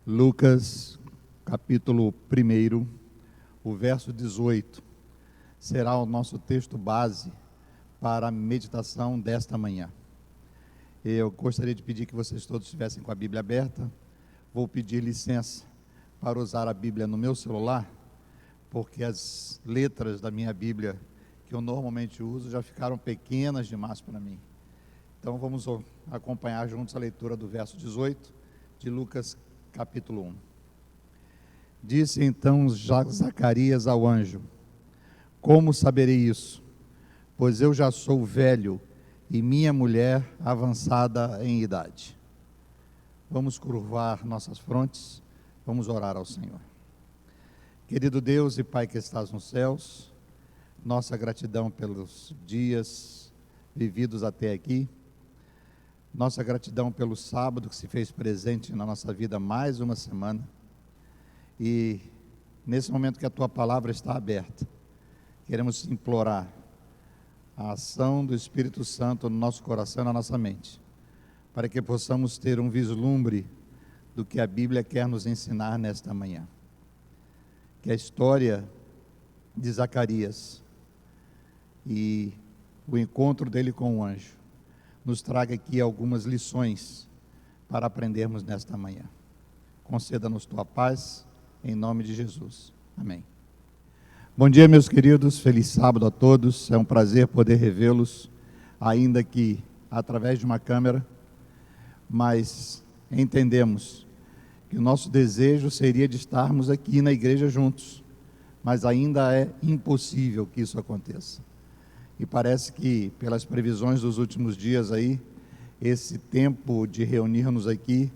Lucas, capítulo 1, o verso 18, será o nosso texto base para a meditação desta manhã. Eu gostaria de pedir que vocês todos estivessem com a Bíblia aberta. Vou pedir licença para usar a Bíblia no meu celular, porque as letras da minha Bíblia, que eu normalmente uso, já ficaram pequenas demais para mim. Então vamos acompanhar juntos a leitura do verso 18 de Lucas capítulo 1. Disse então Zacarias ao anjo: como saberei isso? Pois eu já sou velho e minha mulher avançada em idade. Vamos curvar nossas frontes, vamos orar ao Senhor. Querido Deus e Pai que estás nos céus, nossa gratidão pelos dias vividos até aqui, nossa gratidão pelo sábado que se fez presente na nossa vida mais uma semana, e nesse momento que a Tua palavra está aberta, queremos implorar a ação do Espírito Santo no nosso coração e na nossa mente, para que possamos ter um vislumbre do que a Bíblia quer nos ensinar nesta manhã. Que a história de Zacarias e o encontro dele com o anjo nos traga aqui algumas lições para aprendermos nesta manhã. Conceda-nos tua paz, em nome de Jesus. Amém. Bom dia, meus queridos, feliz sábado a todos. É um prazer poder revê-los, ainda que através de uma câmera, mas entendemos que o nosso desejo seria de estarmos aqui na igreja juntos, mas ainda é impossível que isso aconteça. E parece que, pelas previsões dos últimos dias aí, esse tempo de reunir-nos aqui,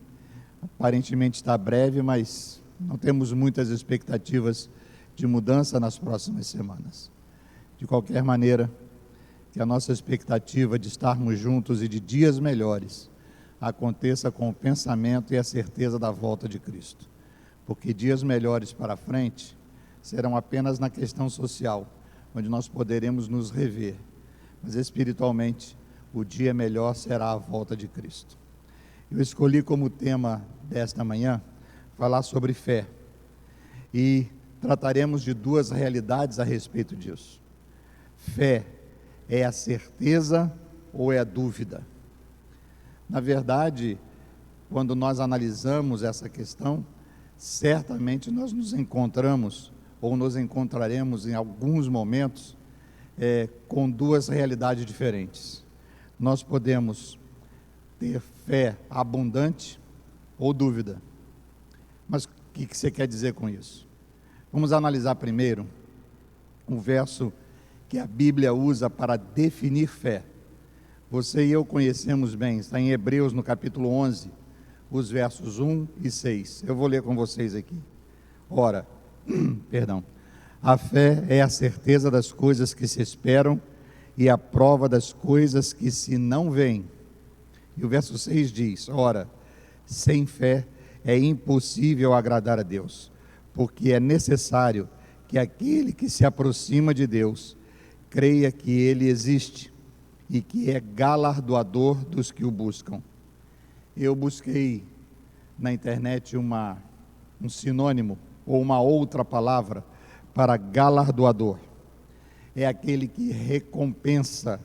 aparentemente está breve, mas não temos muitas expectativas de mudança nas próximas semanas. De qualquer maneira, que a nossa expectativa de estarmos juntos e de dias melhores aconteça com o pensamento e a certeza da volta de Cristo. Porque dias melhores para frente serão apenas na questão social, onde nós poderemos nos rever, mas espiritualmente o dia melhor será a volta de Cristo. Eu escolhi como tema desta manhã falar sobre fé, e trataremos de duas realidades a respeito disso. Fé é a certeza ou é a dúvida? Na verdade, quando nós analisamos essa questão, certamente nós nos encontramos ou nos encontraremos em alguns momentos com duas realidades diferentes. Nós podemos ter fé abundante ou dúvida. Mas o que você quer dizer com isso? Vamos analisar primeiro um verso que a Bíblia usa para definir fé. Você e eu conhecemos bem, está em Hebreus no capítulo 11, os versos 1 e 6. Eu vou ler com vocês aqui. Ora, a fé é a certeza das coisas que se esperam e a prova das coisas que se não veem. E o verso 6 diz: ora, sem fé é impossível agradar a Deus, porque é necessário que aquele que se aproxima de Deus creia que Ele existe e que é galardoador dos que o buscam. Eu busquei na internet um sinônimo ou uma outra palavra para galardoador. É aquele que recompensa,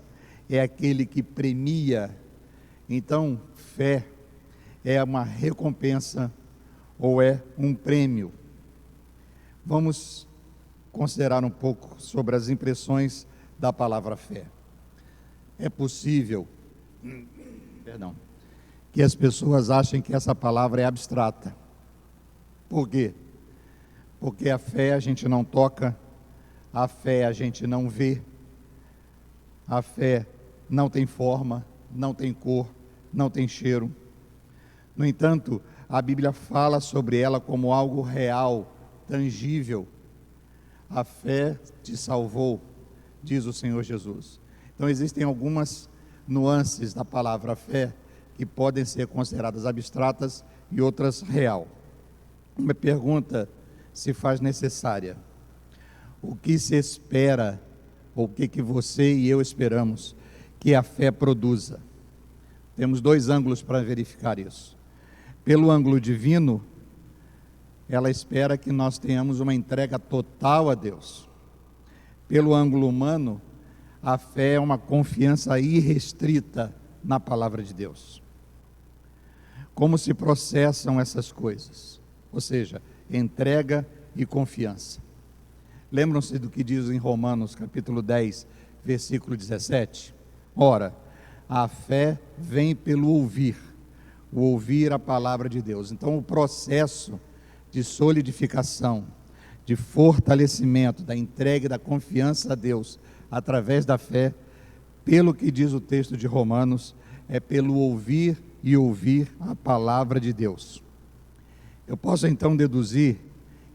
é aquele que premia. Então, fé é uma recompensa ou é um prêmio. Vamos considerar um pouco sobre as impressões da palavra fé. É possível, que as pessoas achem que essa palavra é abstrata. Por quê? Porque a fé a gente não toca, a fé a gente não vê, a fé não tem forma, não tem cor, não tem cheiro. No entanto, a Bíblia fala sobre ela como algo real, tangível. A fé te salvou, diz o Senhor Jesus. Então existem algumas nuances da palavra fé que podem ser consideradas abstratas e outras real. Uma pergunta se faz necessária: o que se espera, ou o que você e eu esperamos que a fé produza? Temos dois ângulos para verificar isso. Pelo ângulo divino, ela espera que nós tenhamos uma entrega total a Deus. Pelo ângulo humano, a fé é uma confiança irrestrita na palavra de Deus. Como se processam essas coisas? Ou seja, entrega e confiança. Lembram-se do que diz em Romanos capítulo 10, versículo 17? Ora, a fé vem pelo ouvir, o ouvir a palavra de Deus. Então, o processo de solidificação, de fortalecimento, da entrega e da confiança a Deus, através da fé, pelo que diz o texto de Romanos, é pelo ouvir e ouvir a palavra de Deus. Eu posso então deduzir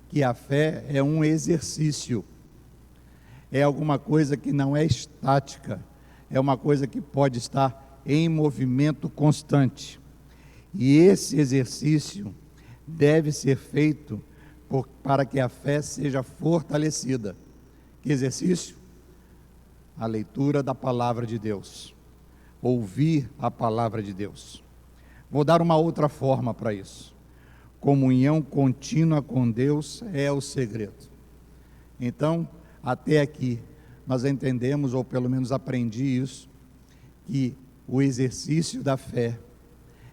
que a fé é um exercício, é alguma coisa que não é estática, é uma coisa que pode estar em movimento constante. E esse exercício deve ser feito para que a fé seja fortalecida. Que exercício? A leitura da palavra de Deus, ouvir a palavra de Deus. Vou dar uma outra forma para isso. Comunhão contínua com Deus é o segredo. Então, até aqui, nós entendemos, ou pelo menos aprendi isso, que o exercício da fé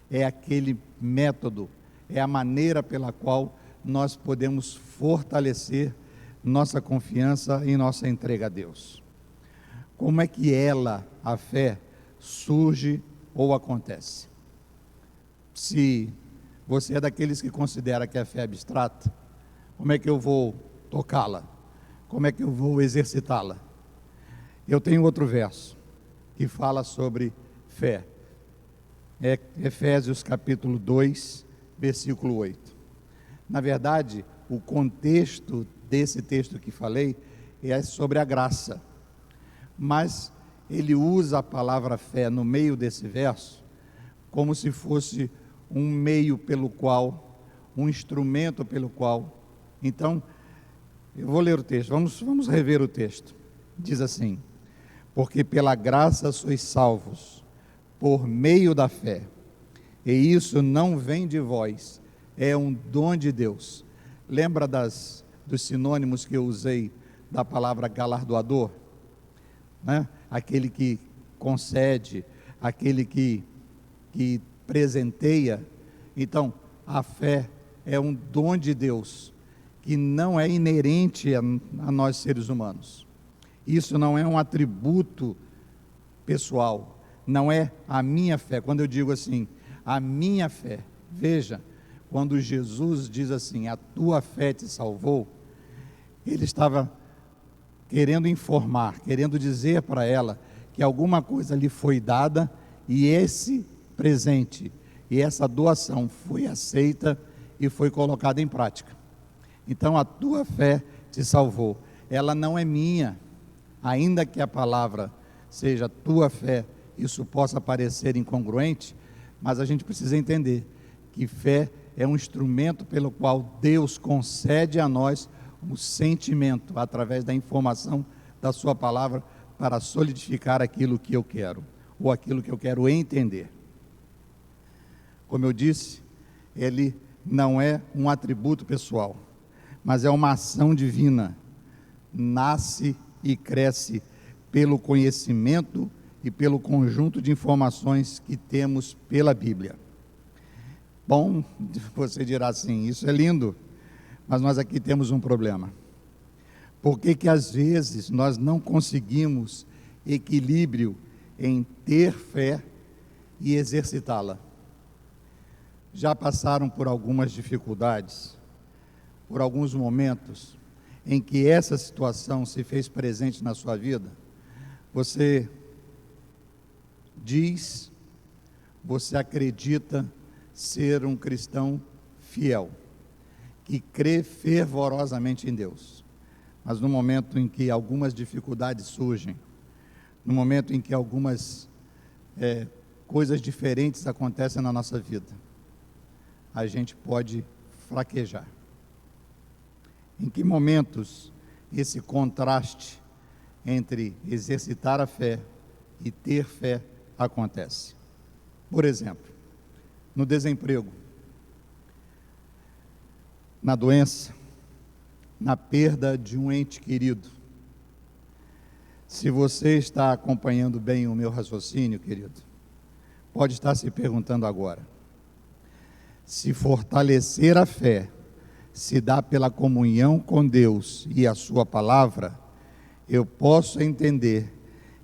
é aquele método, é a maneira pela qual nós podemos fortalecer nossa confiança e nossa entrega a Deus. Como é que a fé, surge ou acontece? Se você é daqueles que considera que a fé é abstrata, como é que eu vou tocá-la? Como é que eu vou exercitá-la? Eu tenho outro verso que fala sobre fé. É Efésios capítulo 2, versículo 8. Na verdade, o contexto desse texto que falei é sobre a graça. Mas ele usa a palavra fé no meio desse verso como se fosse um meio pelo qual, um instrumento pelo qual. Então, eu vou ler o texto, vamos rever o texto. Diz assim: porque pela graça sois salvos, por meio da fé, e isso não vem de vós, é um dom de Deus. Lembra dos sinônimos que eu usei da palavra galardoador? Né? Aquele que concede, aquele que presenteia. Então, a fé é um dom de Deus, que não é inerente a nós seres humanos. Isso não é um atributo pessoal, não é a minha fé. Quando eu digo assim, a minha fé, veja, quando Jesus diz assim, a tua fé te salvou, ele estava querendo informar, querendo dizer para ela que alguma coisa lhe foi dada e esse presente e essa doação foi aceita e foi colocada em prática. Então, a tua fé te salvou. Ela não é minha, ainda que a palavra seja tua fé, isso possa parecer incongruente, mas a gente precisa entender que fé é um instrumento pelo qual Deus concede a nós um sentimento, através da informação da sua palavra, para solidificar aquilo que eu quero, ou aquilo que eu quero entender. Como eu disse, ele não é um atributo pessoal, mas é uma ação divina, nasce e cresce pelo conhecimento e pelo conjunto de informações que temos pela Bíblia. Bom, você dirá assim, isso é lindo, mas nós aqui temos um problema. Por que às vezes nós não conseguimos equilíbrio em ter fé e exercitá-la? Já passaram por algumas dificuldades, por alguns momentos em que essa situação se fez presente na sua vida? Você diz, você acredita ser um cristão fiel, que crê fervorosamente em Deus, mas no momento em que algumas dificuldades surgem, no momento em que algumas coisas diferentes acontecem na nossa vida, a gente pode fraquejar. Em que momentos esse contraste entre exercitar a fé e ter fé acontece? Por exemplo, no desemprego. na doença, na perda de um ente querido. Se você está acompanhando bem o meu raciocínio, querido, pode estar se perguntando agora: se fortalecer a fé se dá pela comunhão com Deus e a sua palavra, eu posso entender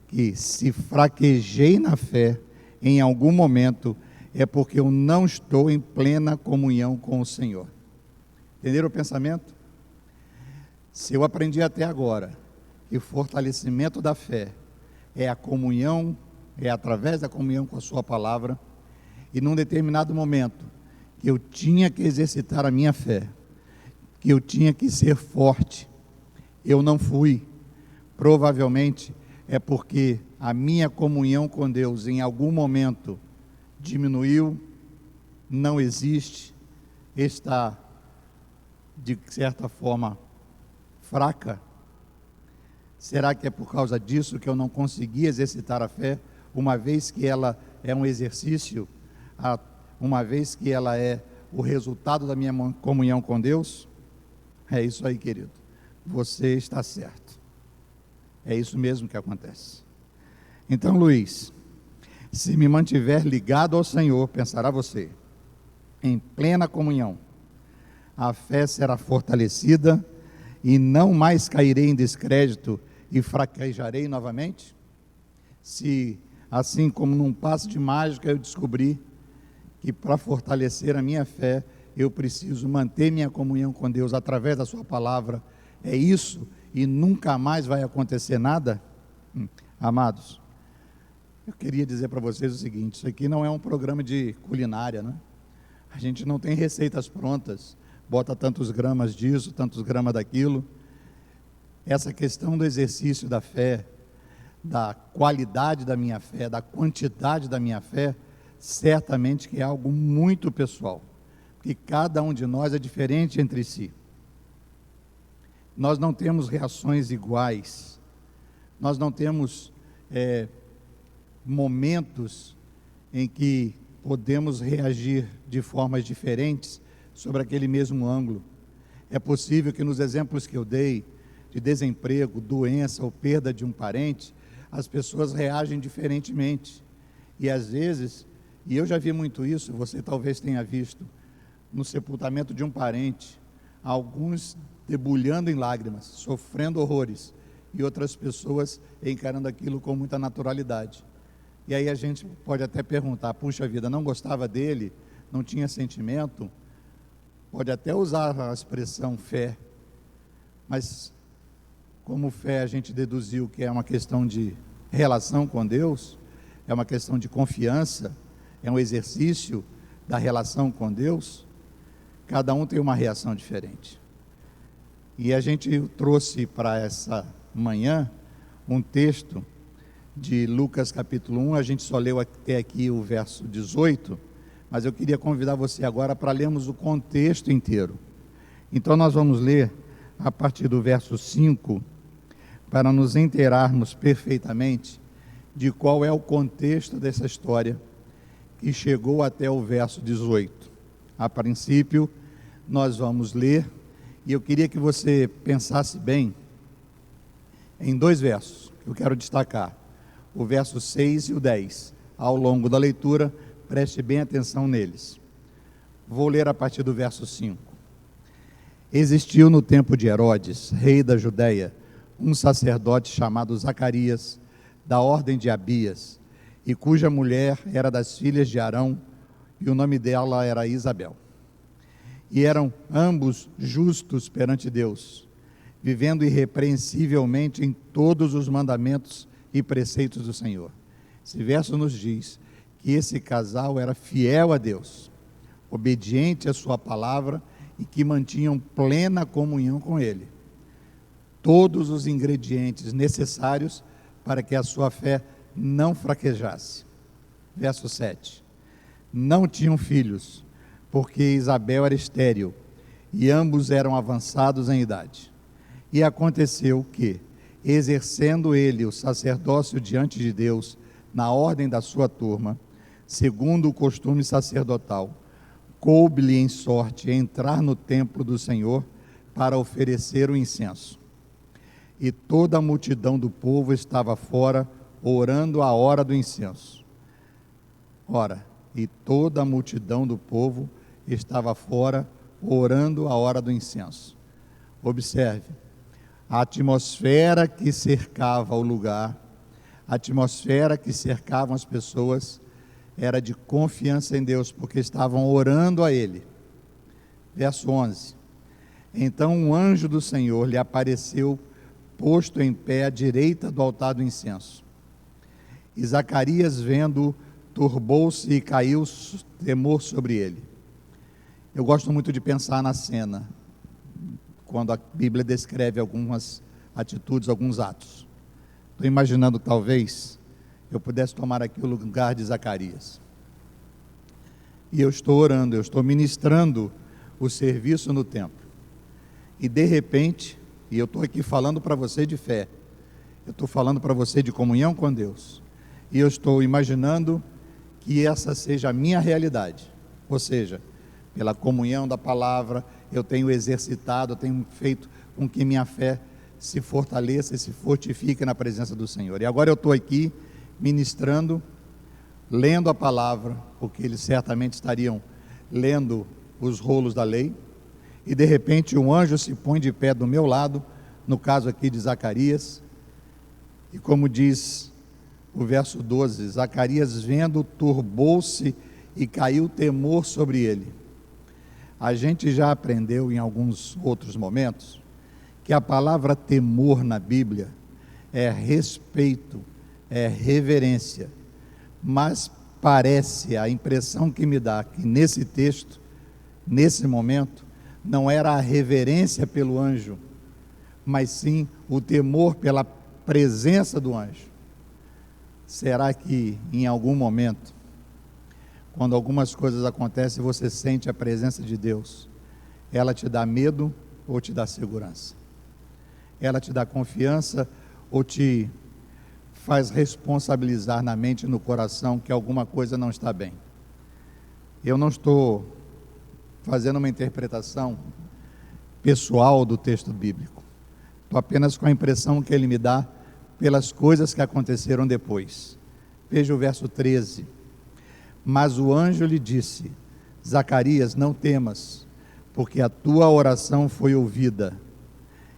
que se fraquejei na fé em algum momento, é porque eu não estou em plena comunhão com o Senhor. Entenderam o pensamento? Se eu aprendi até agora que o fortalecimento da fé é a comunhão, é através da comunhão com a sua palavra, e num determinado momento que eu tinha que exercitar a minha fé, que eu tinha que ser forte, eu não fui, provavelmente é porque a minha comunhão com Deus em algum momento diminuiu, não existe, está de certa forma fraca. Será que é por causa disso que eu não consegui exercitar a fé, uma vez que ela é um exercício, uma vez que ela é o resultado da minha comunhão com Deus? É isso aí, querido, você está certo, é isso mesmo que acontece. Então, Luiz, se me mantiver ligado ao Senhor, pensará você, em plena comunhão, a fé será fortalecida e não mais cairei em descrédito e fraquejarei novamente? Se, assim como num passe de mágica, eu descobri que para fortalecer a minha fé, eu preciso manter minha comunhão com Deus através da sua palavra, é isso e nunca mais vai acontecer nada? Amados, eu queria dizer para vocês o seguinte: isso aqui não é um programa de culinária, né? A gente não tem receitas prontas, bota tantos gramas disso, tantos gramas daquilo. Essa questão do exercício da fé, da qualidade da minha fé, da quantidade da minha fé, certamente que é algo muito pessoal, porque cada um de nós é diferente entre si. Nós não temos reações iguais, nós não temos momentos em que podemos reagir de formas diferentes sobre aquele mesmo ângulo. É possível que nos exemplos que eu dei, de desemprego, doença ou perda de um parente, as pessoas reagem diferentemente. E às vezes, e eu já vi muito isso, você talvez tenha visto, no sepultamento de um parente, alguns debulhando em lágrimas, sofrendo horrores, e outras pessoas encarando aquilo com muita naturalidade. E aí a gente pode até perguntar: puxa vida, não gostava dele, não tinha sentimento? Pode até usar a expressão fé, mas como fé a gente deduziu que é uma questão de relação com Deus, é uma questão de confiança, é um exercício da relação com Deus. Cada um tem uma reação diferente. E a gente trouxe para essa manhã um texto de Lucas capítulo 1, a gente só leu até aqui o verso 18, mas eu queria convidar você agora para lermos o contexto inteiro. Então nós vamos ler a partir do verso 5, para nos inteirarmos perfeitamente de qual é o contexto dessa história, que chegou até o verso 18. A princípio, nós vamos ler, e eu queria que você pensasse bem em dois versos, que eu quero destacar, o verso 6 e o 10. Ao longo da leitura, preste bem atenção neles. Vou ler a partir do verso 5. Existiu no tempo de Herodes, rei da Judéia, um sacerdote chamado Zacarias, da ordem de Abias, e cuja mulher era das filhas de Arão, e o nome dela era Isabel. E eram ambos justos perante Deus, vivendo irrepreensivelmente em todos os mandamentos e preceitos do Senhor. Esse verso nos diz que esse casal era fiel a Deus, obediente à sua palavra e que mantinham plena comunhão com Ele. Todos os ingredientes necessários para que a sua fé não fraquejasse. Verso 7. Não tinham filhos, porque Isabel era estéril, e ambos eram avançados em idade. E aconteceu que, exercendo ele o sacerdócio diante de Deus, na ordem da sua turma, segundo o costume sacerdotal, coube-lhe em sorte entrar no templo do Senhor para oferecer o incenso. E toda a multidão do povo estava fora, orando à hora do incenso. Ora, e toda a multidão do povo estava fora, orando à hora do incenso. Observe, a atmosfera que cercava o lugar, a atmosfera que cercavam as pessoas, era de confiança em Deus, porque estavam orando a Ele. Verso 11. Então um anjo do Senhor lhe apareceu, posto em pé à direita do altar do incenso. E Zacarias, vendo-o, turbou-se e caiu temor sobre ele. Eu gosto muito de pensar na cena, quando a Bíblia descreve algumas atitudes, alguns atos. Estou imaginando que talvez eu pudesse tomar aqui o lugar de Zacarias. E eu estou orando, eu estou ministrando o serviço no templo. E de repente, e eu estou aqui falando para você de fé, eu estou falando para você de comunhão com Deus, e eu estou imaginando que essa seja a minha realidade, ou seja, pela comunhão da palavra, eu tenho exercitado, eu tenho feito com que minha fé se fortaleça e se fortifique na presença do Senhor. E agora eu estou aqui ministrando, lendo a palavra, porque eles certamente estariam lendo os rolos da lei, e de repente um anjo se põe de pé do meu lado, no caso aqui de Zacarias, e como diz o verso 12, Zacarias vendo, turbou-se e caiu temor sobre ele. A gente já aprendeu em alguns outros momentos que a palavra temor na Bíblia é respeito, é reverência, mas parece, a impressão que me dá que nesse texto, nesse momento, não era a reverência pelo anjo, mas sim o temor pela presença do anjo. Será que em algum momento, quando algumas coisas acontecem, você sente a presença de Deus, ela te dá medo ou te dá segurança? Ela te dá confiança ou te faz responsabilizar na mente e no coração que alguma coisa não está bem? Eu não estou fazendo uma interpretação pessoal do texto bíblico, estou apenas com a impressão que ele me dá pelas coisas que aconteceram depois. Veja o verso 13. Mas o anjo lhe disse: Zacarias, não temas, porque a tua oração foi ouvida.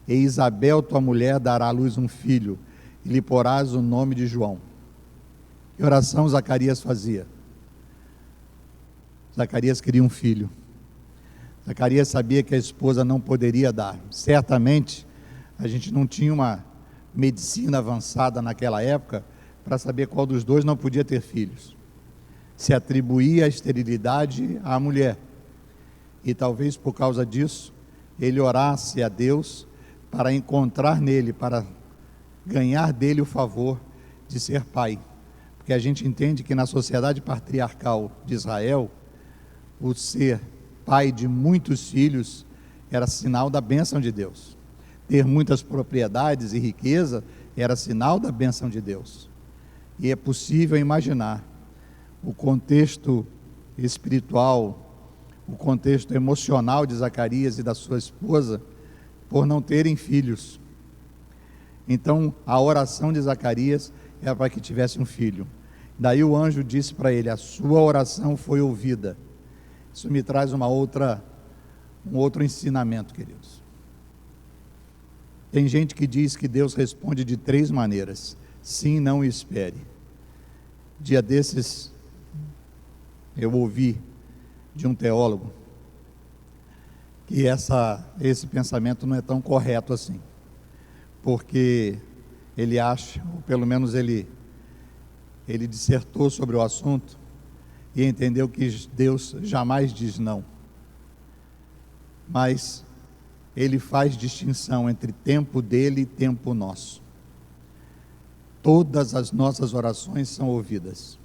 E Isabel, tua mulher, dará à luz um filho, e lhe porás o nome de João. Que oração Zacarias fazia? Zacarias queria um filho. Zacarias sabia que a esposa não poderia dar. Certamente, a gente não tinha uma medicina avançada naquela época para saber qual dos dois não podia ter filhos. Se atribuía a esterilidade à mulher. E talvez por causa disso, ele orasse a Deus para encontrar nele, para ganhar dele o favor de ser pai. Porque a gente entende que na sociedade patriarcal de Israel, o ser pai de muitos filhos era sinal da bênção de Deus. Ter muitas propriedades e riqueza era sinal da bênção de Deus. E é possível imaginar o contexto espiritual, o contexto emocional de Zacarias e da sua esposa, por não terem filhos. Então, a oração de Zacarias era para que tivesse um filho. Daí o anjo disse para ele: a sua oração foi ouvida. Isso me traz um outro ensinamento, queridos. Tem gente que diz que Deus responde de 3 maneiras: sim, não e espere. Dia desses, eu ouvi de um teólogo que esse pensamento não é tão correto assim, porque ele acha, ou pelo menos ele dissertou sobre o assunto e entendeu que Deus jamais diz não, mas ele faz distinção entre tempo dele e tempo nosso. Todas as nossas orações são ouvidas,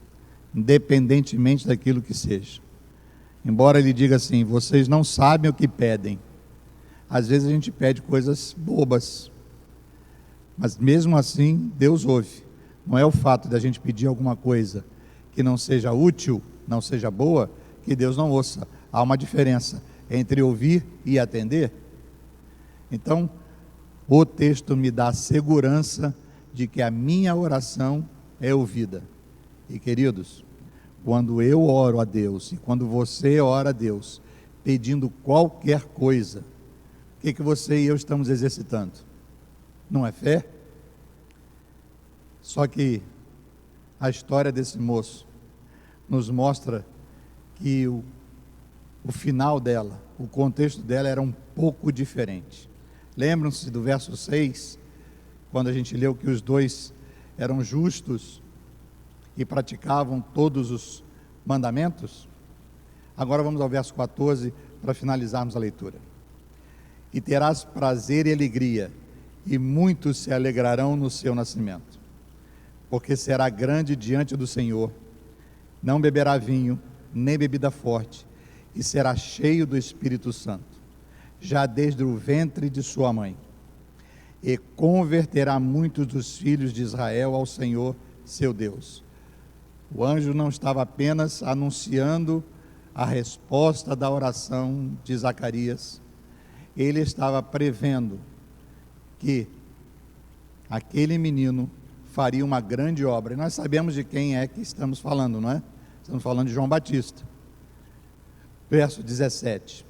independentemente daquilo que seja. Embora ele diga assim: vocês não sabem o que pedem. Às vezes a gente pede coisas bobas, mas mesmo assim Deus ouve. Não é o fato de a gente pedir alguma coisa que não seja útil, não seja boa, que Deus não ouça. Há uma diferença entre ouvir e atender. Então, o texto me dá segurança de que a minha oração é ouvida. E queridos, quando eu oro a Deus e quando você ora a Deus, pedindo qualquer coisa, o que você e eu estamos exercitando? Não é fé? Só que a história desse moço nos mostra que o final dela, o contexto dela era um pouco diferente. Lembram-se do verso 6, quando a gente leu que os dois eram justos e praticavam todos os mandamentos? Agora vamos ao verso 14 para finalizarmos a leitura. E terás prazer e alegria, e muitos se alegrarão no seu nascimento, porque será grande diante do Senhor, não beberá vinho, nem bebida forte, e será cheio do Espírito Santo, já desde o ventre de sua mãe, e converterá muitos dos filhos de Israel ao Senhor, seu Deus. O anjo não estava apenas anunciando a resposta da oração de Zacarias, ele estava prevendo que aquele menino faria uma grande obra. E nós sabemos de quem é que estamos falando, não é? Estamos falando de João Batista. Verso 17: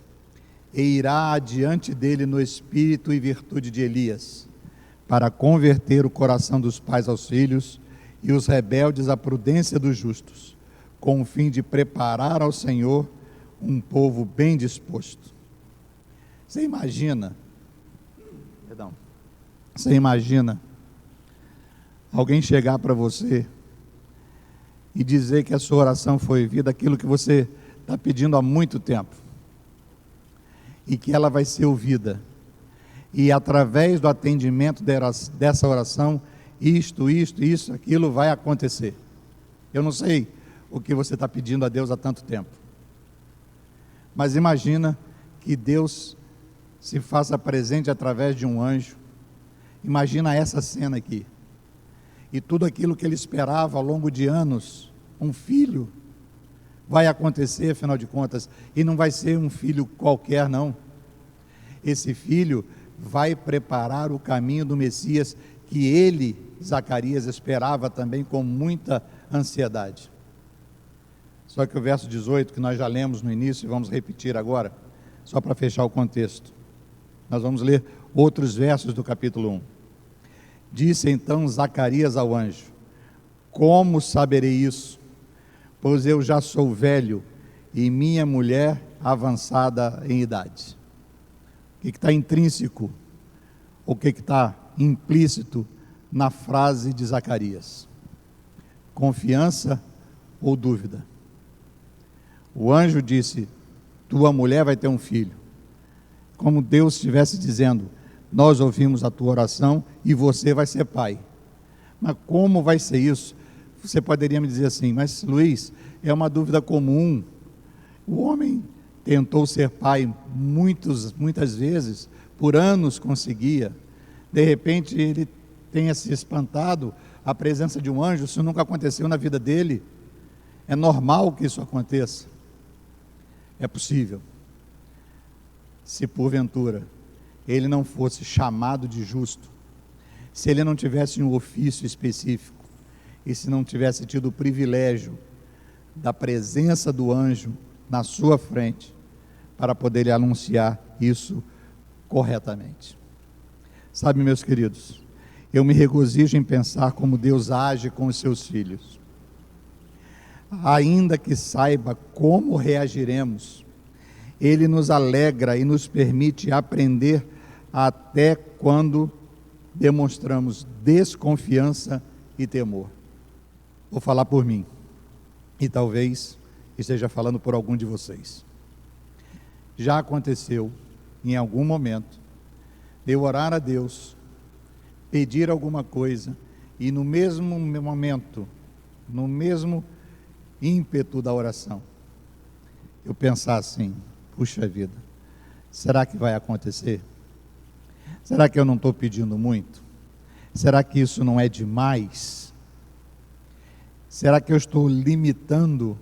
e irá adiante dele no espírito e virtude de Elias, para converter o coração dos pais aos filhos e os rebeldes à prudência dos justos, com o fim de preparar ao Senhor um povo bem disposto. Você imagina alguém chegar para você e dizer que a sua oração foi ouvida, aquilo que você está pedindo há muito tempo, e que ela vai ser ouvida, e através do atendimento dessa oração, isso, aquilo vai acontecer. Eu não sei o que você está pedindo a Deus há tanto tempo, mas imagina que Deus se faça presente através de um anjo. Imagina essa cena aqui, e tudo aquilo que ele esperava ao longo de anos, um filho, vai acontecer, afinal de contas, e não vai ser um filho qualquer, não. Esse filho vai preparar o caminho do Messias, que ele, Zacarias, esperava também com muita ansiedade. Só que o verso 18, que nós já lemos no início, e vamos repetir agora, só para fechar o contexto. Nós vamos ler outros versos do capítulo 1. Disse então Zacarias ao anjo: como saberei isso? Pois eu já sou velho e minha mulher avançada em idade. O que está intrínseco, o que está implícito na frase de Zacarias? Confiança ou dúvida? O anjo disse: tua mulher vai ter um filho. Como Deus estivesse dizendo: nós ouvimos a tua oração e você vai ser pai. Mas como vai ser isso? Você poderia me dizer assim: mas Luiz, é uma dúvida comum. O homem tentou ser pai muitas vezes, por anos conseguia. De repente ele tenha se espantado a presença de um anjo. Isso nunca aconteceu na vida dele. É normal que isso aconteça. É possível, se porventura ele não fosse chamado de justo, se ele não tivesse um ofício específico, e se não tivesse tido o privilégio da presença do anjo na sua frente, para poder lhe anunciar isso corretamente. Sabe, meus queridos, eu me regozijo em pensar como Deus age com os seus filhos. Ainda que saiba como reagiremos, Ele nos alegra e nos permite aprender até quando demonstramos desconfiança e temor. Vou falar por mim, e talvez esteja falando por algum de vocês. Já aconteceu, em algum momento, de eu orar a Deus, pedir alguma coisa, e no mesmo momento, no mesmo ímpeto da oração, eu pensar assim: puxa vida, será que vai acontecer? Será que eu não estou pedindo muito? Será que isso não é demais? Será que eu estou limitando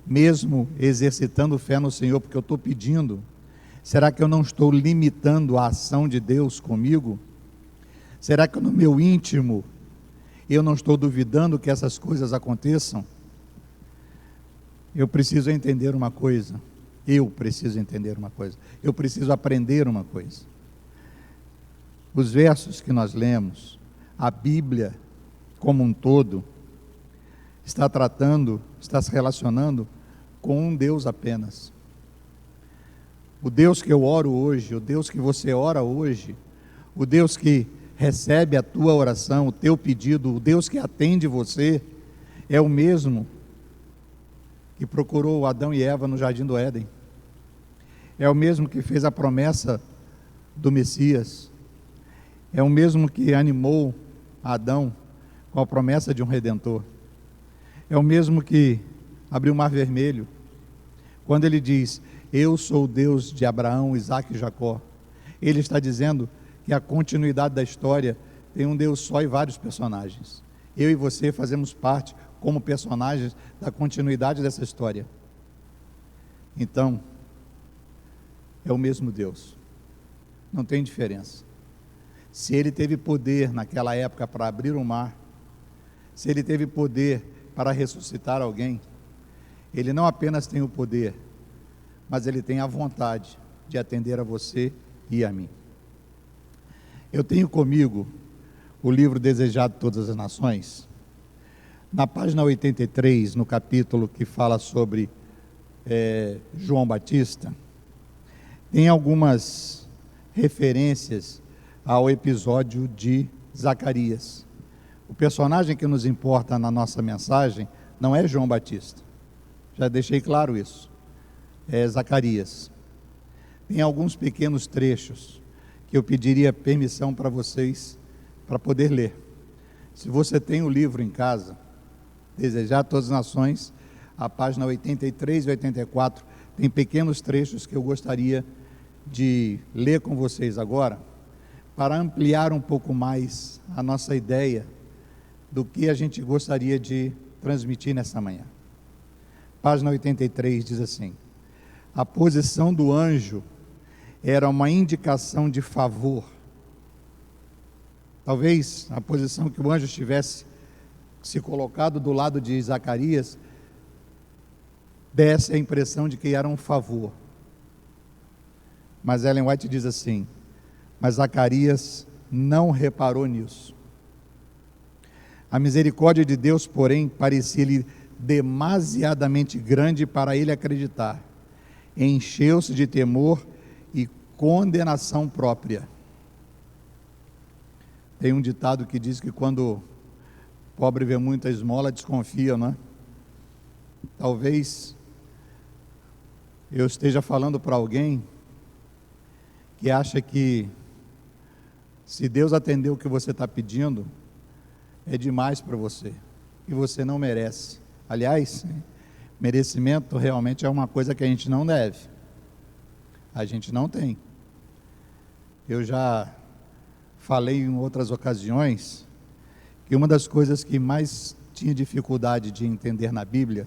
mesmo exercitando fé no Senhor, porque eu estou pedindo, será que eu não estou limitando a ação de Deus comigo? Será que no meu íntimo eu não estou duvidando que essas coisas aconteçam? Eu preciso entender uma coisa. Eu preciso aprender uma coisa. Os versos que nós lemos, a Bíblia como um todo, está se relacionando com um Deus apenas. O Deus que eu oro hoje, o Deus que você ora hoje, o Deus que recebe a tua oração, o teu pedido, o Deus que atende você, é o mesmo que procurou Adão e Eva no Jardim do Éden. É o mesmo que fez a promessa do Messias. É o mesmo que animou Adão com a promessa de um Redentor. É o mesmo que abriu o Mar Vermelho, quando ele diz: eu sou o Deus de Abraão, Isaque e Jacó. Ele está dizendo que a continuidade da história tem um Deus só e vários personagens. Eu e você fazemos parte como personagens da continuidade dessa história. Então, é o mesmo Deus, não tem diferença. Se ele teve poder naquela época para abrir o mar, se ele teve poder para ressuscitar alguém, ele não apenas tem o poder, mas ele tem a vontade de atender a você e a mim. Eu tenho comigo o livro Desejado de Todas as Nações. Na página 83, no capítulo que fala sobre João Batista, tem algumas referências ao episódio de Zacarias. O personagem que nos importa na nossa mensagem não é João Batista, já deixei claro isso, é Zacarias. Tem alguns pequenos trechos que eu pediria permissão para vocês, para poder ler. Se você tem o livro em casa, Desejar Todas as Nações, a página 83 e 84, tem pequenos trechos que eu gostaria de ler com vocês agora, para ampliar um pouco mais a nossa ideia do que a gente gostaria de transmitir nessa manhã. Página 83 diz assim: a posição do anjo era uma indicação de favor. Talvez a posição que o anjo estivesse se colocado do lado de Zacarias desse a impressão de que era um favor. Mas Ellen White diz assim: mas Zacarias não reparou nisso. A misericórdia de Deus, porém, parecia-lhe demasiadamente grande para ele acreditar. Encheu-se de temor e condenação própria. Tem um ditado que diz que quando o pobre vê muita esmola, desconfia, não é? Talvez eu esteja falando para alguém que acha que se Deus atendeu o que você está pedindo, é demais para você, e você não merece. Aliás, merecimento realmente é uma coisa que a gente não deve, a gente não tem. Eu já falei em outras ocasiões que uma das coisas que mais tinha dificuldade de entender na Bíblia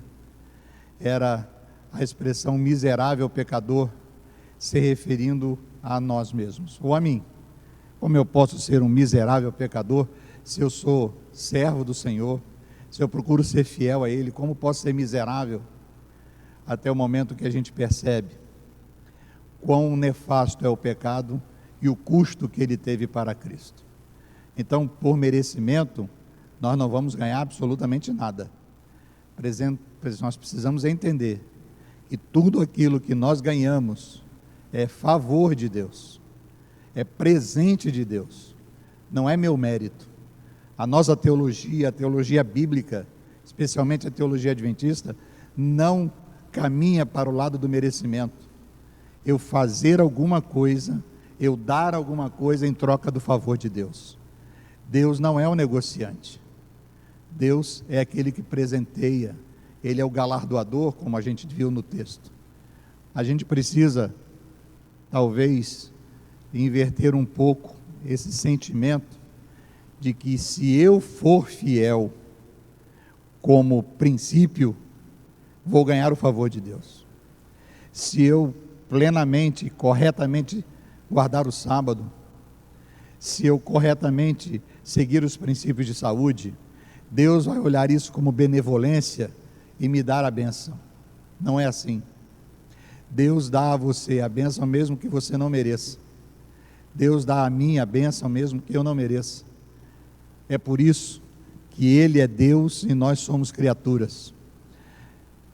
era a expressão miserável pecador, se referindo a nós mesmos, ou a mim. Como eu posso ser um miserável pecador se eu sou servo do Senhor, se eu procuro ser fiel a Ele? Como posso ser miserável? Até o momento que a gente percebe quão nefasto é o pecado e o custo que ele teve para Cristo. Então, por merecimento, nós não vamos ganhar absolutamente nada. Nós precisamos entender que tudo aquilo que nós ganhamos é favor de Deus, é presente de Deus, não é meu mérito. A nossa teologia, a teologia bíblica, especialmente a teologia adventista, não caminha para o lado do merecimento. Eu fazer alguma coisa, eu dar alguma coisa em troca do favor de Deus. Deus não é um negociante. Deus é aquele que presenteia. Ele é o galardoador, como a gente viu no texto. A gente precisa, talvez, inverter um pouco esse sentimento de que se eu for fiel como princípio, vou ganhar o favor de Deus. Se eu plenamente, corretamente guardar o sábado, se eu corretamente seguir os princípios de saúde, Deus vai olhar isso como benevolência e me dar a bênção. Não é assim. Deus dá a você a bênção mesmo que você não mereça. Deus dá a mim a bênção mesmo que eu não mereça. É por isso que Ele é Deus e nós somos criaturas.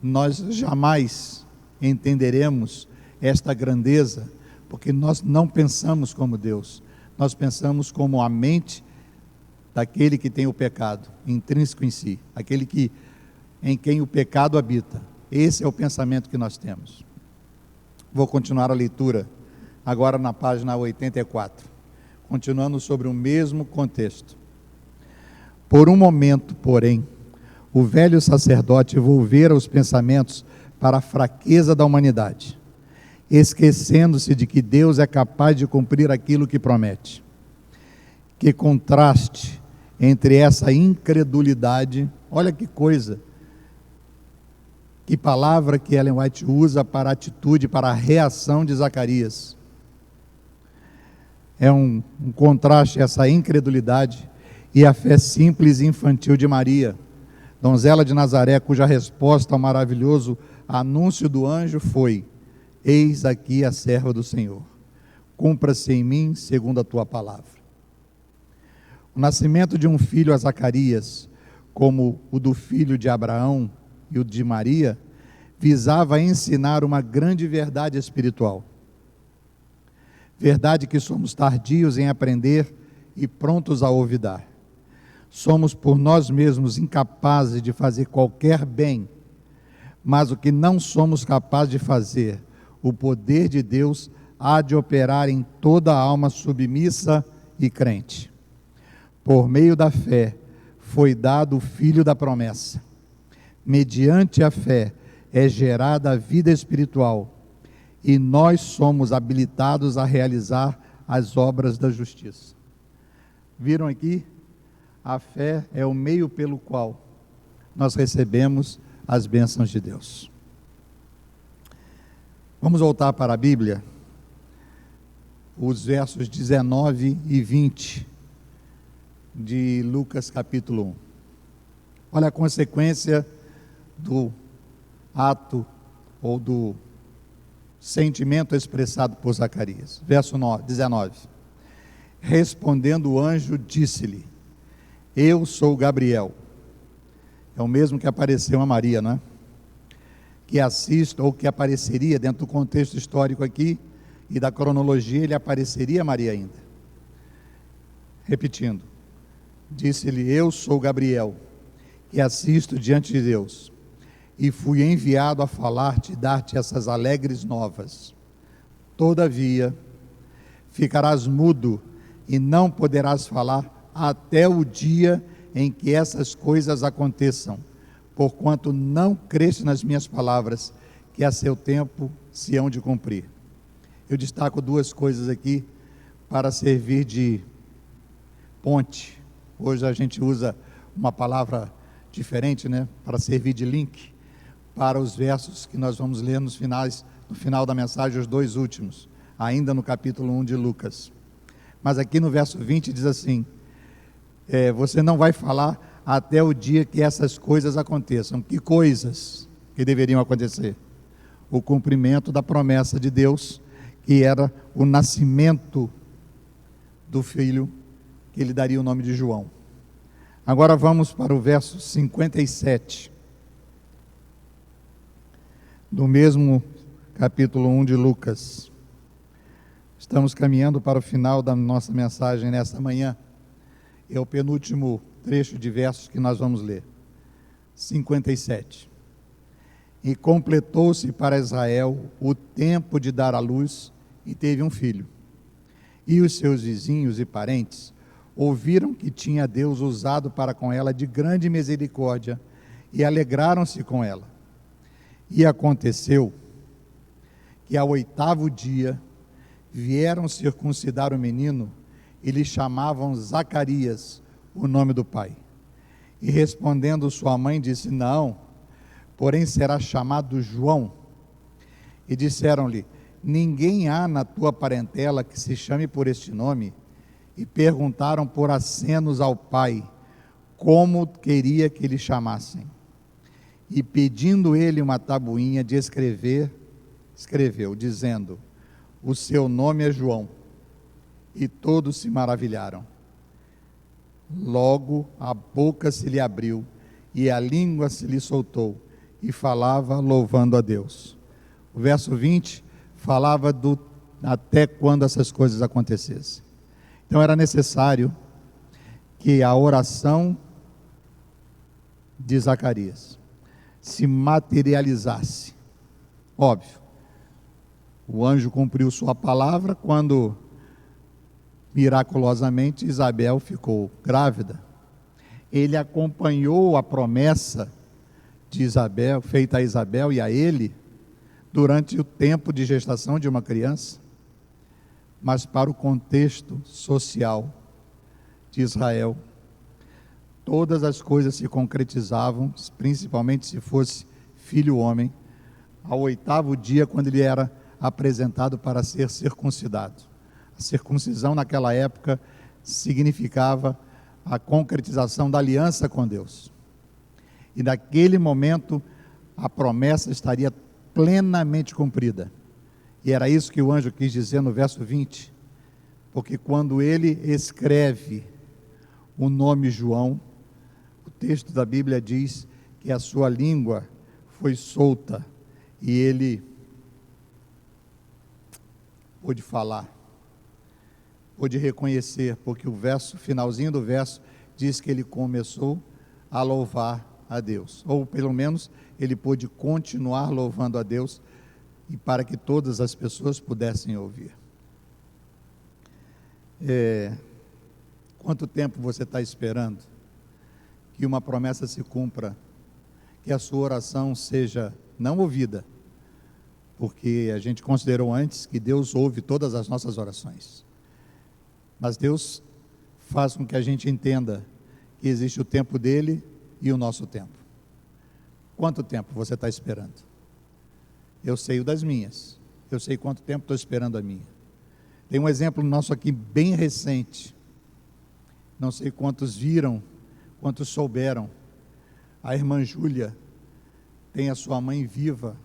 Nós jamais entenderemos esta grandeza, porque nós não pensamos como Deus. Nós pensamos como a mente daquele que tem o pecado intrínseco em si, aquele em quem o pecado habita. Esse é o pensamento que nós temos. Vou continuar a leitura agora na página 84, continuando sobre o mesmo contexto. Por um momento, porém, o velho sacerdote volvera os pensamentos para a fraqueza da humanidade, esquecendo-se de que Deus é capaz de cumprir aquilo que promete. Que contraste entre essa incredulidade, olha que coisa, que palavra que Ellen White usa para a atitude, para a reação de Zacarias. É um contraste essa incredulidade e a fé simples e infantil de Maria, donzela de Nazaré, cuja resposta ao maravilhoso anúncio do anjo foi: eis aqui a serva do Senhor, cumpra-se em mim segundo a tua palavra. O nascimento de um filho a Zacarias, como o do filho de Abraão e o de Maria, visava ensinar uma grande verdade espiritual. Verdade que somos tardios em aprender e prontos a olvidar. Somos por nós mesmos incapazes de fazer qualquer bem, mas o que não somos capazes de fazer, o poder de Deus há de operar em toda a alma submissa e crente. Por meio da fé, foi dado o Filho da promessa. Mediante a fé, é gerada a vida espiritual, e nós somos habilitados a realizar as obras da justiça. Viram aqui? A fé é o meio pelo qual nós recebemos as bênçãos de Deus. Vamos voltar para a Bíblia, os versos 19 e 20 de Lucas capítulo 1. Olha a consequência do ato ou do sentimento expressado por Zacarias. Verso 19. Respondendo o anjo, disse-lhe: eu sou Gabriel. É o mesmo que apareceu a Maria, não é? Que assiste, ou que apareceria dentro do contexto histórico aqui e da cronologia, ele apareceria a Maria ainda. Repetindo, disse-lhe: eu sou Gabriel, que assisto diante de Deus, e fui enviado a falar-te e dar-te essas alegres novas. Todavia, ficarás mudo e não poderás falar até o dia em que essas coisas aconteçam, porquanto não creste nas minhas palavras, que a seu tempo se hão de cumprir. Eu destaco duas coisas aqui para servir de ponte. Hoje a gente usa uma palavra diferente, né, para servir de link para os versos que nós vamos ler no final da mensagem, os dois últimos, ainda no capítulo 1 de Lucas. Mas aqui no verso 20 diz assim: você não vai falar até o dia que essas coisas aconteçam. Que coisas que deveriam acontecer? O cumprimento da promessa de Deus, que era o nascimento do filho, que ele daria o nome de João. Agora vamos para o verso 57, do mesmo capítulo 1 de Lucas. Estamos caminhando para o final da nossa mensagem nesta manhã. É o penúltimo trecho de versos que nós vamos ler. 57. E completou-se para Israel o tempo de dar à luz, e teve um filho. E os seus vizinhos e parentes ouviram que tinha Deus usado para com ela de grande misericórdia, e alegraram-se com ela. E aconteceu que ao 8º dia vieram circuncidar o menino, e lhe chamavam Zacarias, o nome do pai. E respondendo sua mãe, disse: não, porém será chamado João. E disseram-lhe: ninguém há na tua parentela que se chame por este nome. E perguntaram por acenos ao pai, como queria que lhe chamassem. E pedindo ele uma tabuinha de escrever, escreveu, dizendo: o seu nome é João. E todos se maravilharam. Logo a boca se lhe abriu, e a língua se lhe soltou, e falava louvando a Deus. O verso 20 falava do até quando essas coisas acontecessem. Então era necessário que a oração de Zacarias se materializasse. Óbvio, o anjo cumpriu sua palavra quando miraculosamente Isabel ficou grávida. Ele acompanhou a promessa de Isabel, feita a Isabel e a ele, durante o tempo de gestação de uma criança, mas para o contexto social de Israel, todas as coisas se concretizavam, principalmente se fosse filho homem, ao 8º dia, quando ele era apresentado para ser circuncidado. A circuncisão naquela época significava a concretização da aliança com Deus. E naquele momento a promessa estaria plenamente cumprida. E era isso que o anjo quis dizer no verso 20, porque quando ele escreve o nome João, o texto da Bíblia diz que a sua língua foi solta e ele pôde falar, pôde reconhecer, porque o finalzinho do verso diz que ele começou a louvar a Deus, ou pelo menos ele pôde continuar louvando a Deus, e para que todas as pessoas pudessem ouvir. Quanto tempo você está esperando que uma promessa se cumpra, que a sua oração seja não ouvida? Porque a gente considerou antes que Deus ouve todas as nossas orações, mas Deus faz com que a gente entenda que existe o tempo dele e o nosso tempo. Quanto tempo você está esperando? Eu sei o das minhas, eu sei quanto tempo estou esperando a minha. Tem um exemplo nosso aqui bem recente, não sei quantos viram, quantos souberam. A irmã Júlia tem a sua mãe viva,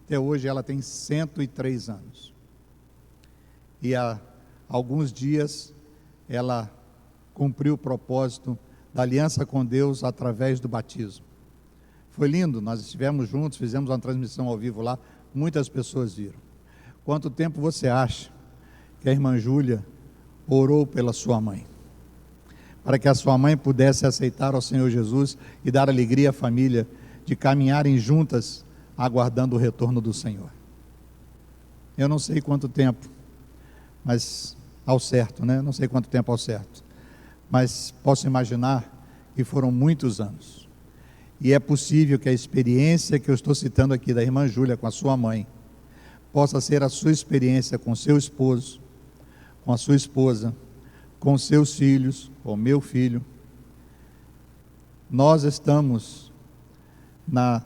até hoje ela tem 103 anos. E há alguns dias ela cumpriu o propósito da aliança com Deus através do batismo. Foi lindo, nós estivemos juntos, fizemos uma transmissão ao vivo lá, muitas pessoas viram. Quanto tempo você acha que a irmã Júlia orou pela sua mãe? Para que a sua mãe pudesse aceitar ao Senhor Jesus e dar alegria à família de caminharem juntas, aguardando o retorno do Senhor. Eu não sei quanto tempo, mas ao certo, né? Não sei quanto tempo ao certo, mas posso imaginar que foram muitos anos. E é possível que a experiência que eu estou citando aqui da irmã Júlia com a sua mãe, possa ser a sua experiência com seu esposo, com a sua esposa, com seus filhos, com o meu filho. Nós estamos na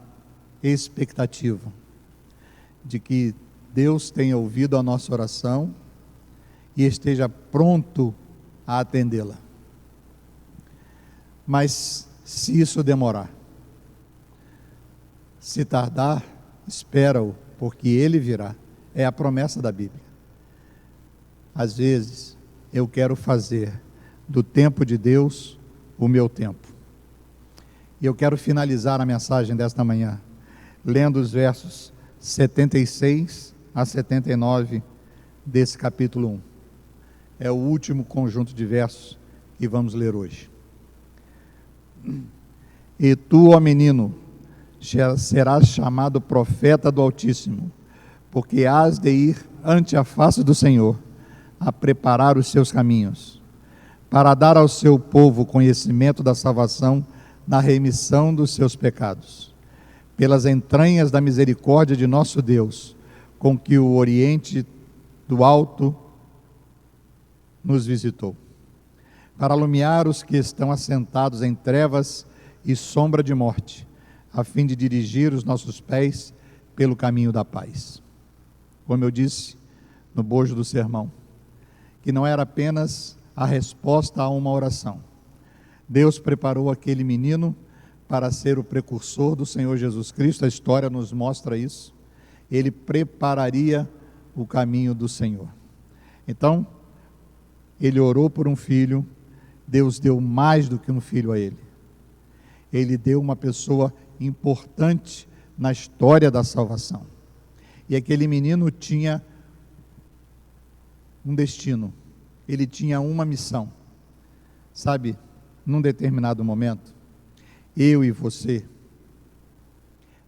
expectativa de que Deus tenha ouvido a nossa oração e esteja pronto a atendê-la. Mas se isso demorar, se tardar, espera-o, porque ele virá. É a promessa da Bíblia. Às vezes, eu quero fazer do tempo de Deus o meu tempo. E eu quero finalizar a mensagem desta manhã, lendo os versos 76 a 79 desse capítulo 1. É o último conjunto de versos que vamos ler hoje. E tu, ó menino, serás chamado profeta do Altíssimo, porque hás de ir ante a face do Senhor, a preparar os seus caminhos, para dar ao seu povo conhecimento da salvação na remissão dos seus pecados, pelas entranhas da misericórdia de nosso Deus, com que o Oriente do Alto nos visitou, para iluminar os que estão assentados em trevas e sombra de morte, a fim de dirigir os nossos pés pelo caminho da paz. Como eu disse no bojo do sermão, que não era apenas a resposta a uma oração. Deus preparou aquele menino para ser o precursor do Senhor Jesus Cristo, a história nos mostra isso. Ele prepararia o caminho do Senhor. Então, ele orou por um filho, Deus deu mais do que um filho a ele. Ele deu uma pessoa importante na história da salvação. E aquele menino tinha um destino, ele tinha uma missão. Sabe, num determinado momento, eu e você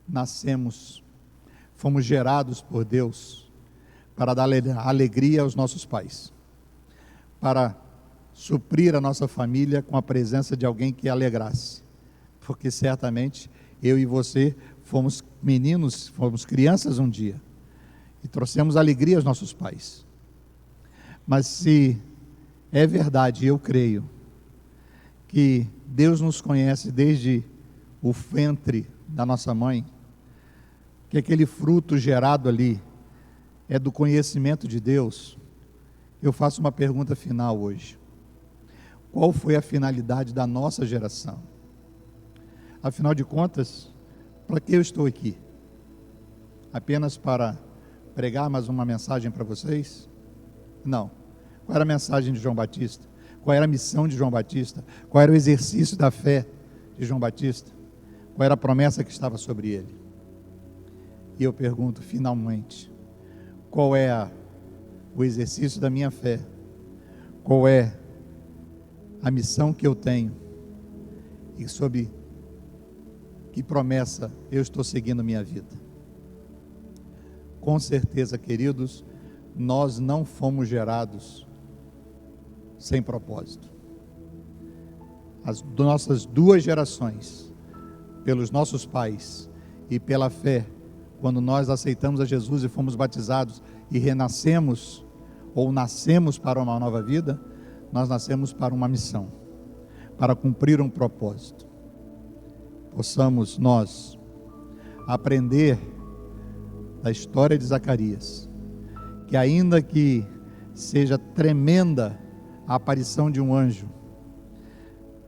nascemos, fomos gerados por Deus para dar alegria aos nossos pais, para suprir a nossa família com a presença de alguém que alegrasse, porque certamente eu e você fomos meninos, fomos crianças um dia, e trouxemos alegria aos nossos pais. Mas se é verdade, eu creio, que Deus nos conhece desde o ventre da nossa mãe, que aquele fruto gerado ali é do conhecimento de Deus, eu faço uma pergunta final hoje. Qual foi a finalidade da nossa geração? Afinal de contas, para que eu estou aqui? Apenas para pregar mais uma mensagem para vocês? Não. Qual era a mensagem de João Batista? Qual era a missão de João Batista? Qual era o exercício da fé de João Batista? Qual era a promessa que estava sobre ele? E eu pergunto, finalmente, qual é o exercício da minha fé? Qual é a missão que eu tenho? E sob que promessa eu estou seguindo minha vida? Com certeza, queridos, nós não fomos gerados sem propósito. As nossas duas gerações, pelos nossos pais e pela fé, quando nós aceitamos a Jesus e fomos batizados e renascemos ou nascemos para uma nova vida, nós nascemos para uma missão, para cumprir um propósito. Possamos nós aprender da história de Zacarias, que ainda que seja tremenda a aparição de um anjo,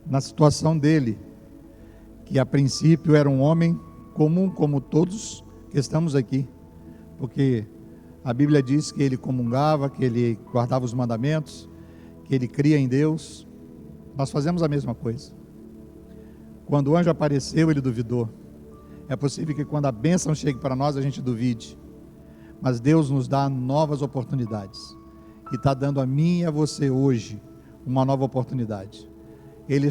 na situação dele, que a princípio era um homem comum como todos que estamos aqui, porque a Bíblia diz que ele comungava, que ele guardava os mandamentos, que ele cria em Deus. Nós fazemos a mesma coisa. Quando o anjo apareceu, ele duvidou. É possível que quando a bênção chegue para nós, a gente duvide, mas Deus nos dá novas oportunidades, e está dando a mim e a você hoje uma nova oportunidade. Ele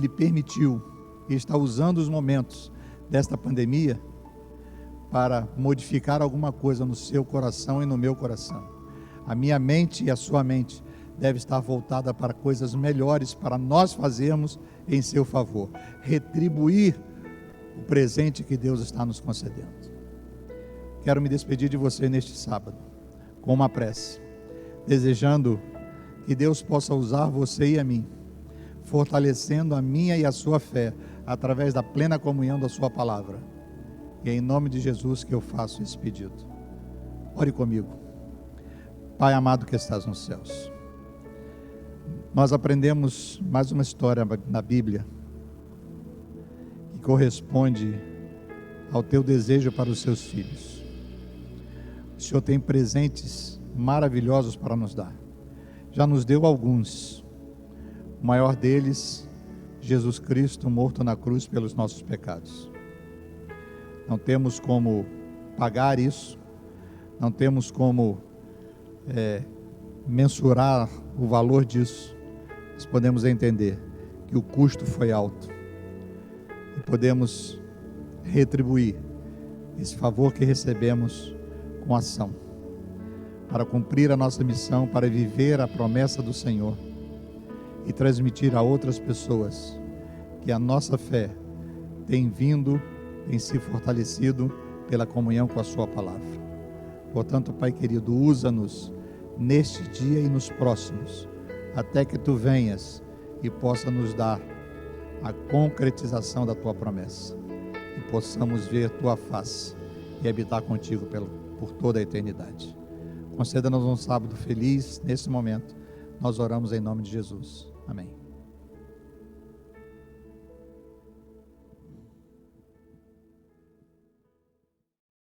permitiu, Ele está usando os momentos desta pandemia para modificar alguma coisa no seu coração e no meu coração. A minha mente e a sua mente deve estar voltada para coisas melhores, para nós fazermos em seu favor, retribuir o presente que Deus está nos concedendo. Quero me despedir de você neste sábado, com uma prece, desejando que Deus possa usar você e a mim, fortalecendo a minha e a sua fé, através da plena comunhão da sua palavra. E é em nome de Jesus que eu faço esse pedido. Ore comigo. Pai amado que estás nos céus, nós aprendemos mais uma história na Bíblia, que corresponde ao teu desejo para os seus filhos. O Senhor tem presentes maravilhosos para nos dar. Já nos deu alguns. O maior deles, Jesus Cristo, morto na cruz pelos nossos pecados. Não temos como pagar isso, não temos como mensurar o valor disso. Nós podemos entender que o custo foi alto e podemos retribuir esse favor que recebemos com ação, para cumprir a nossa missão, para viver a promessa do Senhor e transmitir a outras pessoas que a nossa fé tem se fortalecido pela comunhão com a sua palavra. Portanto, Pai querido, usa-nos neste dia e nos próximos, até que Tu venhas e possa nos dar a concretização da tua promessa e possamos ver tua face e habitar contigo por toda a eternidade. Conceda-nos um sábado feliz nesse momento. Nós oramos em nome de Jesus. Amém.